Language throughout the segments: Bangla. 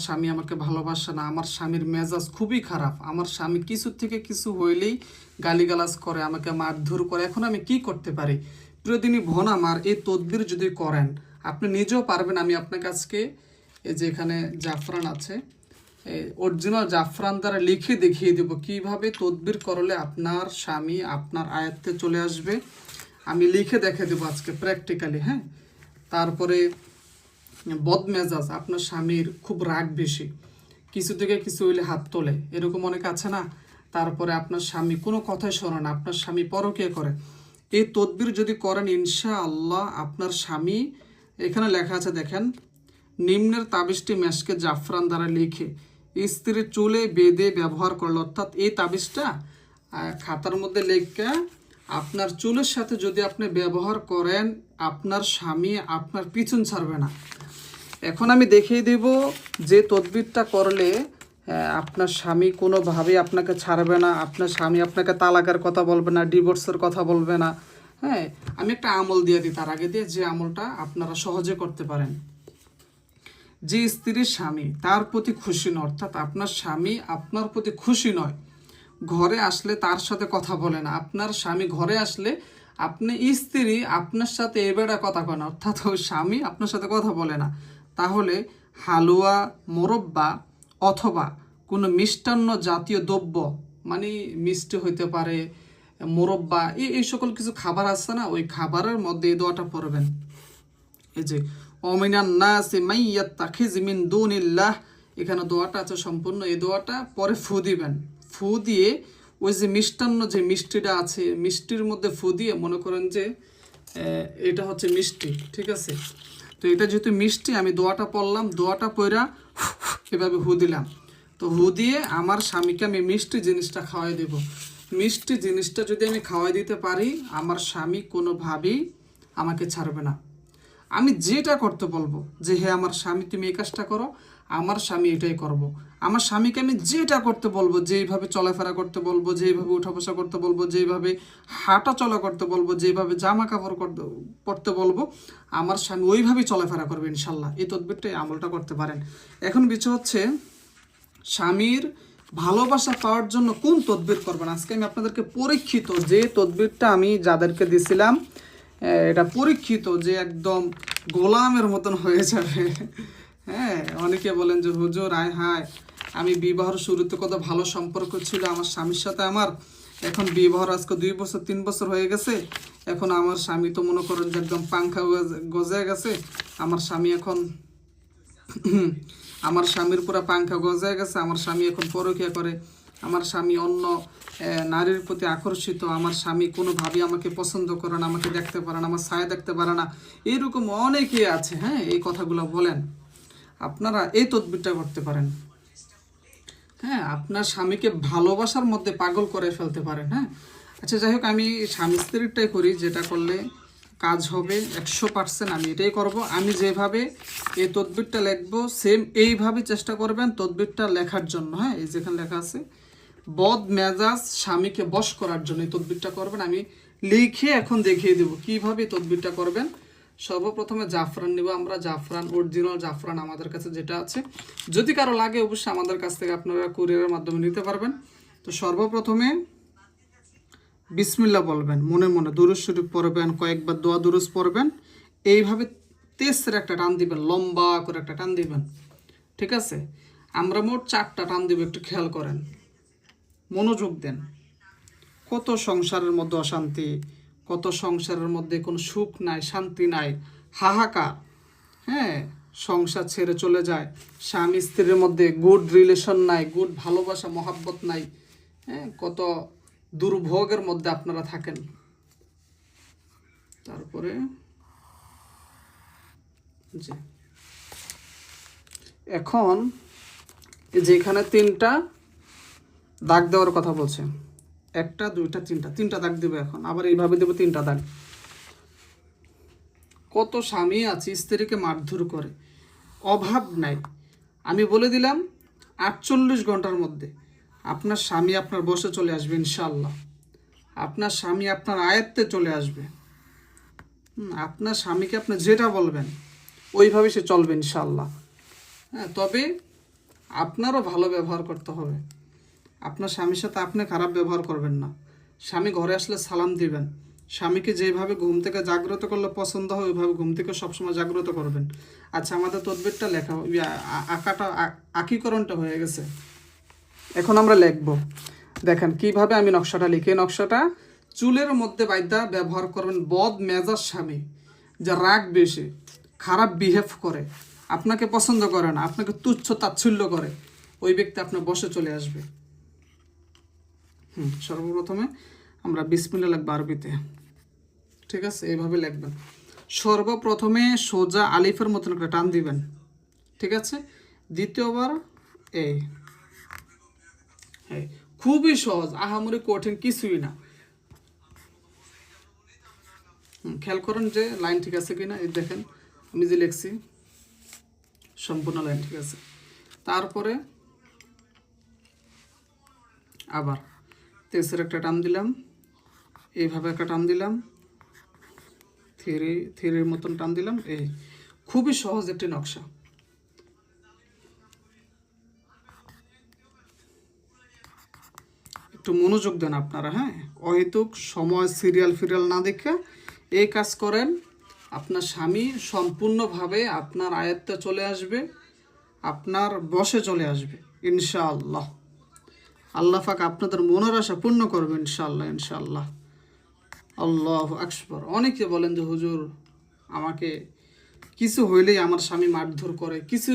স্বামী আমাকে ভালোবাসে না, আমার স্বামীর মেজাজ খুবই খারাপ, আমার স্বামী কিছু থেকে কিছু হইলেই গালিগালাজ করে, আমাকে মারধর করে, এখন আমি কি করতে পারি? প্রিয়দিনী বোন আমার, এই তদবির যদি করেন আপনি নিজেও পারবেন। আমি আপনার কাছকে এই যে এখানে জাফরান আছে, অরিজিনাল জাফরান দ্বারা লিখে দেখিয়ে দেব কিভাবে তদবির করলে আপনার স্বামী আপনার আয়ত্তে চলে আসবে। আমি লিখে দেখে দেবো আজকে প্র্যাকটিক্যালি। হ্যাঁ, তারপরে বদমেজাজ, আপনার স্বামীর খুব রাগ বেশি, কিছু থেকে কিছু হইলে হাত তোলে, এরকম অনেক আছে না? তারপরে আপনার স্বামী কোনো কথাই শোনে না, আপনার স্বামী পরকীয়া করে, এই তদবির যদি করেন ইনশাআল্লাহ আপনার স্বামী, এখানে লেখা আছে দেখেন, নিম্নের তাবিজটি মেশকে জাফরান দ্বারা লিখে স্ত্রীর চুলে বেঁধে ব্যবহার করলো, অর্থাৎ এই তাবিজটা খাতার মধ্যে লেখা আপনার চুলের সাথে যদি আপনি ব্যবহার করেন, আপনার স্বামী আপনার পিছন ছাড়বে না। এখন আমি দেখিয়ে দেব যে তদবিরটা করলে আপনার স্বামী কোনোভাবেই আপনাকে ছাড়বে না, আপনার স্বামী আপনাকে তালাকের কথা বলবে না, ডিভোর্সের কথা বলবে না। হ্যাঁ, আমি একটা আমল দিয়ে দিই তার আগে দিয়ে, যে আমলটা আপনারা সহজে করতে পারেন। যে স্ত্রীর স্বামী তার প্রতি খুশি নয়, অর্থাৎ আপনার স্বামী আপনার প্রতি খুশি নয়, ঘরে আসলে তার সাথে কথা বলে না, আপনার স্বামী ঘরে আসলে আপনি স্ত্রী আপনার সাথে এবেড়া কথা কয় না, অর্থাৎ ওই স্বামী আপনার সাথে কথা বলে না, তাহলে হালুয়া, মোরব্বা অথবা কোনো মিষ্টান্ন জাতীয় দ্রব্য, মানে মিষ্টি হইতে পারে, মোরব্বা, এই সকল কিছু খাবার আছে না, ওই খাবারের মধ্যে এই দোয়াটা পড়বেন। এই যে অমিনান নাসি মাইয়াত্তাখিজ মিন দুনিল্লাহ, এখানে দোয়াটা আছে সম্পূর্ণ, এই দোয়াটা পরে ফু দিবেন। ফু দিয়ে ওই যে মিষ্টান্ন, যে মিষ্টিটা আছে, মিষ্টির মধ্যে ফু দিয়ে মনে করেন যে এটা হচ্ছে মিষ্টি, ঠিক আছে? তো এটা যেহেতু মিষ্টি, আমি দোয়াটা পড়লাম, দোয়াটা পড়া এভাবে হু দিলাম, তো হু দিয়ে আমার স্বামীকে আমি মিষ্টি জিনিসটা খাওয়াই দেব। মিষ্টি জিনিসটা যদি আমি খাওয়াই দিতে পারি, আমার স্বামী কোনোভাবেই আমাকে ছাড়বে না। আমি যেটা করতে বলবো যে হে আমার স্বামী তুমি এই কাজটা করো, আমার স্বামী এটাই করব। আমার স্বামীকে আমি যেটা করতে বলবো, যেইভাবে চলাফেরা করতে বলবো, যেইভাবে উঠা বসা করতে বলবো, যেইভাবে হাঁটা চলা করতে বলবো, যেইভাবে জামা কাপড় পরতে বলবো, আমার স্বামী ওইভাবেই চলাফেরা করবে ইনশাল্লাহ। এই তদবিরটাই আমলটা করতে পারেন। এখন বিষয় হচ্ছে স্বামীর ভালোবাসা পাওয়ার জন্য কোন তদবির করবেন। আজকে আমি আপনাদেরকে পরীক্ষিত যে তদবিরটা আমি যাদেরকে দিছিলাম, এটা পরীক্ষিত, যে একদম গোলামের মতন হয়ে যাবে। হ্যাঁ, অনেকে বলেন যে হুজুর আয় হায়, আমি বিবাহের শুরুতে কত ভালো সম্পর্ক ছিল আমার স্বামীর সাথে, আমার এখন বিবাহর আজকে 2 বছর 3 বছর হয়ে গেছে, এখন আমার স্বামী তো মনে করেন যে একদম পাংখা গজে গেছে, আমার স্বামী এখন আমার স্বামীর পুরো পাংখা গজায় গেছে, আমার স্বামী এখন পরকীয়া করে, আমার স্বামী অন্য নারীর প্রতি আকর্ষিত, আমার স্বামী কোনোভাবেই আমাকে পছন্দ করে না, আমাকে দেখতে পারে না, আমার ছায়া দেখতে পারে না, এরকম অনেকেই আছে। হ্যাঁ, এই কথাগুলো বলেন, আপনারা এই তদবিরটা করতে পারেন। হ্যাঁ, আপনার স্বামীকে ভালোবাসার মধ্যে পাগল করে ফেলতে পারেন। হ্যাঁ, আচ্ছা যাই হোক, আমি স্বামী স্ত্রীরটাই করি, যেটা করলে কাজ হবে 100%, আমি এটাই করব। আমি যেভাবে এই তদবিরটা লিখবো সেম এইভাবে চেষ্টা করবেন তদবিরটা লেখার জন্য। হ্যাঁ, এই যেখানে লেখা আছে বদ মেজাজ স্বামীকে বশ করার জন্য এই তদবিরটা করবেন। আমি লিখে এখন দেখিয়ে দেবো কীভাবে তদবিরটা করবেন। সর্বপ্রথমে জাফরান নেব আমরা, জাফরান অরিজিনাল জাফরান আমাদের কাছে যেটা আছে, যদি কারো লাগে অবশ্যই আমাদের কাছ থেকে আপনারা কুরিয়ারের মাধ্যমে নিতে পারবেন। তো সর্বপ্রথমে বিসমিল্লাহ বলবেন, মনে মনে দুরূদ শরীফ পড়বেন, কয়েকবার দোয়া দুরূদ পড়বেন, এইভাবে তেসের একটা টান দিবেন, লম্বা করে একটা টান দিবেন, ঠিক আছে? আমরা মোট 4টা টান দিব, একটু খেয়াল করেন, মনোযোগ দেন। কত সংসারের মধ্যে অশান্তি, কত সংসারের মধ্যে কোনো সুখ নাই, শান্তি নাই, হাহাকার। হ্যাঁ, সংসার ছেড়ে চলে যায়, স্বামী স্ত্রীর মধ্যে গুড রিলেশন নাই, গুড ভালোবাসা মহাব্বত নাই। হ্যাঁ, কত দুর্ভোগের মধ্যে আপনারা থাকেন। তারপরে জি, এখন যেখানে 3টা দাগ দেওয়ার কথা বলছে, 1টা 2টা 3টা দাগ দেবে। এখন আবার এইভাবে দেবো 3টা দাগ। কত স্বামী আছে স্ত্রীকে মারধর করে, অভাব নাই। আমি বলে দিলাম 48 ঘন্টার মধ্যে আপনার স্বামী আপনার বসে চলে আসবে ইনশাআল্লাহ। আপনার স্বামী আপনার আয়ত্তে চলে আসবে। আপনার স্বামীকে আপনি যেটা বলবেন ওইভাবে সে চলবে ইনশাআল্লাহ। হ্যাঁ, তবে আপনারও ভালো ব্যবহার করতে হবে। আপনার স্বামীর সাথে আপনি খারাপ ব্যবহার করবেন না। স্বামী ঘরে আসলে সালাম দিবেন। স্বামীকে যেভাবে ঘুম থেকে জাগ্রত করলে পছন্দ হয় ওইভাবে ঘুম থেকে সবসময় জাগ্রত করবেন। আচ্ছা, আমাদের তদবিরটা লেখা আঁকাটা আঁকিকরণটা হয়ে গেছে। এখন আমরা লিখব। দেখেন কিভাবে আমি নকশাটা লিখি। নকশাটা চুলের মধ্যে বাইদা ব্যবহার করবেন বদ মেজাজ স্বামী, যা রাগ বেশি, খারাপ বিহেভ করে, আপনাকে পছন্দ করে না, আপনাকে তুচ্ছ তাচ্ছিল্য করে, ওই ব্যক্তি আপনার বসে চলে আসবে। সর্বপ্রথমে আমরা বিসমিল্লাহ লিখব আরবিতে। ঠিক আছে, এইভাবে লিখবেন। সর্বপ্রথমে সোজা আলিফের মতন একটা টান দিবেন। ঠিক আছে, দ্বিতীয়বার এই খুবই সহজ, আহামরি কঠিন কিছুই না। খেয়াল করেন যে লাইন ঠিক আছে কিনা। এই দেখেন আমি যে লিখছি সম্পূর্ণ লাইন ঠিক আছে। তারপরে আবার তেসের একটা টান দিলাম, এইভাবে একটা টান দিলাম, থ্রির মতন টান দিলাম। এই খুবই সহজ একটি নকশা। একটু মনোযোগ দেন আপনারা, হ্যাঁ। অহেতুক সময় সিরিয়াল না দেখে এই কাজ করেন, আপনার স্বামী সম্পূর্ণভাবে আপনার আয়ত্তে চলে আসবে, আপনার বশে চলে আসবে ইনশাআল্লাহ। আল্লাহ পাক আপনাদের মনের আশা পূর্ণ করবে ইনশাআল্লাহ ইনশাআল্লাহ। আল্লাহু আকবার। অনেকে বলেন যে হুজুর আমাকে কিছু হইলেই আমার স্বামী মারধর করে, কিছু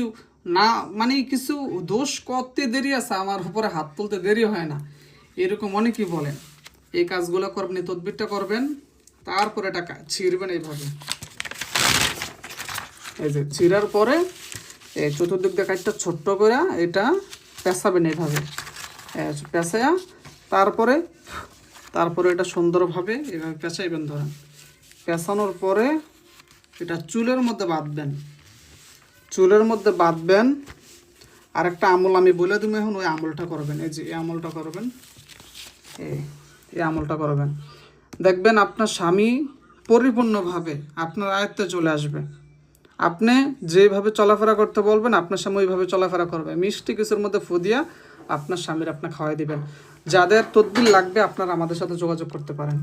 না মানে কিছু দোষ করতে দেরি আছে, আমার উপরে হাত তুলতে দেরি হয় না, এরকম অনেকেই বলেন। এই কাজগুলো করবেন, এই তদবিরটা করবেন, তারপরে এটা ছিঁড়বেন এইভাবে। এই যে ছিঁড়ার পরে এই চতুর্দিক দিয়ে কাঠটা ছোট্ট করে এটা পেঁচাবেন এইভাবে, পেঁচায়া তারপরে এটা সুন্দরভাবে এইভাবে পেঁচাইবেন। ধরেন পেঁচানোর পরে এটা চুলের মধ্যে বাঁধবেন। আর একটা আমল আমি বলে দিব এখন, ওই আমলটা করবেন। এই যে এই আমলটা করবেন, এই আমলটা করবেন, দেখবেন আপনার স্বামী পরিপূর্ণভাবে আপনার আয়ত্তে চলে আসবে। আপনি যেভাবে চলাফেরা করতে বলবেন আপনার স্বামী ওইভাবে চলাফেরা করবে। মিষ্টি কিছুর মধ্যে ফু দিয়া আপনার স্বামীর আপনি খাওয়াই দিবেন। যাদের তদবির লাগবে আপনারা আমাদের সাথে যোগাযোগ করতে পারেন।